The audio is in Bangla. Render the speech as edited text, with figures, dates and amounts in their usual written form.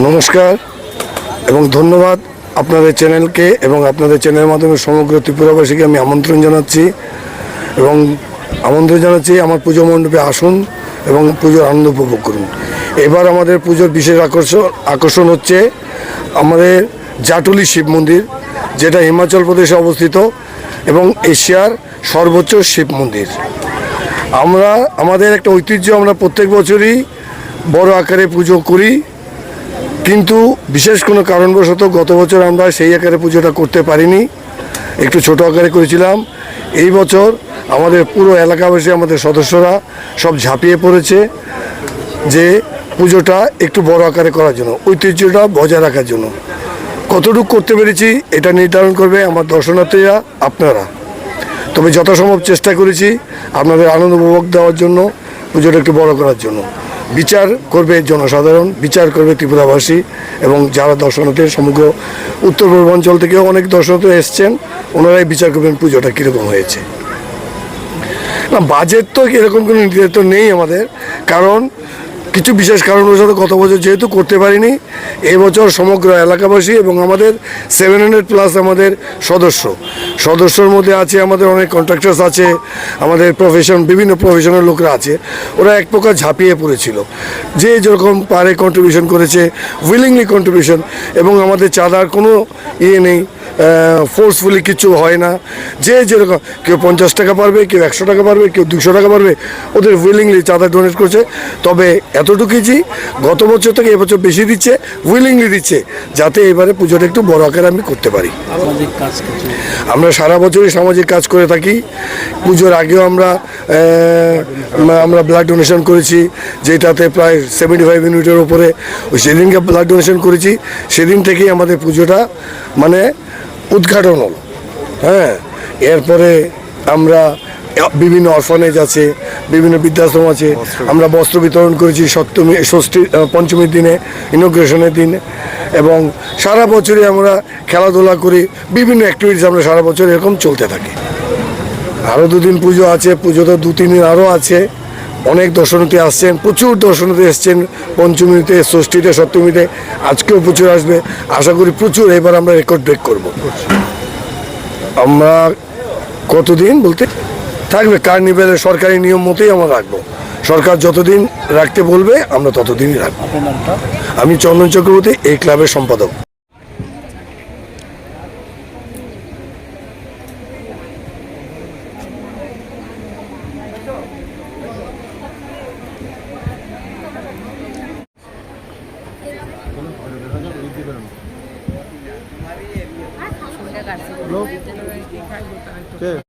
নমস্কার এবং ধন্যবাদ আপনাদের চ্যানেলকে এবং আপনাদের চ্যানেলের মাধ্যমে সমগ্র ত্রিপুরাবাসীকে আমি আমন্ত্রণ জানাচ্ছি আমার পুজো মণ্ডপে আসুন এবং পুজোর আনন্দ উপভোগ করুন। এবার আমাদের পুজোর বিশেষ আকর্ষণ হচ্ছে আমাদের জাটুলি শিব মন্দির, যেটা হিমাচল প্রদেশে অবস্থিত এবং এশিয়ার সর্বোচ্চ শিব মন্দির। আমাদের একটা ঐতিহ্য, আমরা প্রত্যেক বছরই বড় আকারে পুজো করি, কিন্তু বিশেষ কোনো কারণবশত গত বছর আমরা সেই আকারে পুজোটা করতে পারিনি, একটু ছোট আকারে করেছিলাম। এই বছর আমাদের পুরো এলাকাবাসী, আমাদের সদস্যরা সব ঝাঁপিয়ে পড়েছে যে পুজোটা একটু বড় আকারে করার জন্য, ঐতিহ্যটা বজায় রাখার জন্য। কতটুকু করতে পেরেছি এটা নির্ধারণ করবে আমার দর্শনার্থীরা, আপনারা। তবে যথাসম্ভব চেষ্টা করেছি আপনাদের আনন্দ উপভোগ দেওয়ার জন্য, পুজোটা একটু বড় করার জন্য। বিচার করবে জনসাধারণ, বিচার করবে ত্রিপুরাবাসী এবং যারা দর্শনার্থী, সমগ্র উত্তর পূর্বাঞ্চল থেকেও অনেক দর্শনার্থী এসছেন, ওনারাই বিচার করবেন পুজোটা কীরকম হয়েছে। না, বাজেট তো এরকম কোনো নির্ধারিত নেই আমাদের, কারণ কিছু বিশেষ কারণবশত গত বছর যেহেতু করতে পারিনি, এবছর সমগ্র এলাকাবাসী এবং আমাদের 700+ আমাদের সদস্যর মধ্যে আছে আমাদের অনেক কন্ট্রাক্টার্স আছে, আমাদের বিভিন্ন প্রফেশনাল লোকরা আছে। ওরা এক প্রকার ঝাঁপিয়ে পড়েছিল, যে যেরকম পারে কন্ট্রিবিউশন করেছে, উইলিংলি কন্ট্রিবিউশন, এবং আমাদের চাঁদার কোনো ইয়ে নেই, ফোর্সফুলি কিছু হয় না। যে যেরকম, কেউ 50 টাকা পারবে, কেউ 100 টাকা পারবে, কেউ 200 টাকা পারবে, ওদের উইলিংলি চাঁদা ডোনেট করছে। তবে এতটুকুই যে গত বছর থেকে এবছর বেশি দিচ্ছে, উইলিংলি দিচ্ছে, যাতে এবারে পুজোটা একটু বড় আকারে আমি করতে পারি। আমরা সারা বছরই সামাজিক কাজ করে থাকি। পুজোর আগেও আমরা ব্লাড ডোনেশন করেছি, যেটাতে প্রায় 75 ইউনিটের উপরে, সেদিনকে ব্লাড ডোনেশন করেছি। সেদিন থেকেই আমাদের পুজোটা মানে উদ্ঘাটন হল। হ্যাঁ, এরপরে আমরা বিভিন্ন অরফানেজ আছে, বিভিন্ন বৃদ্ধাশ্রম আছে, আমরা বস্ত্র বিতরণ করেছি পঞ্চমীর দিনে, ইনগ্রেশনের দিনে, এবং সারা বছরই আমরা খেলাধুলা করি, বিভিন্ন অ্যাক্টিভিটিস আমরা সারা বছর এরকম চলতে থাকি। আরও 2 দিন পুজো আছে, পুজো তো 2-3 দিন আরও আছে। অনেক দর্শনার্থী আসছেন, প্রচুর দর্শনার্থী এসছেন পঞ্চমীতে, ষষ্ঠীতে, সপ্তমীতে, আজকেও প্রচুর আসবে। আশা করি প্রচুর, এবার আমরা রেকর্ড ব্রেক করব। আমরা কতদিন বলতে থাকবে, কার্নিভ্যালের সরকারি নিয়ম মতোই আমরা রাখবো। সরকার যতদিন রাখতে বলবে আমরা ততদিনই রাখবো। আমি চন্দন চক্রবর্তী, এই ক্লাবের সম্পাদক। ¿Qué?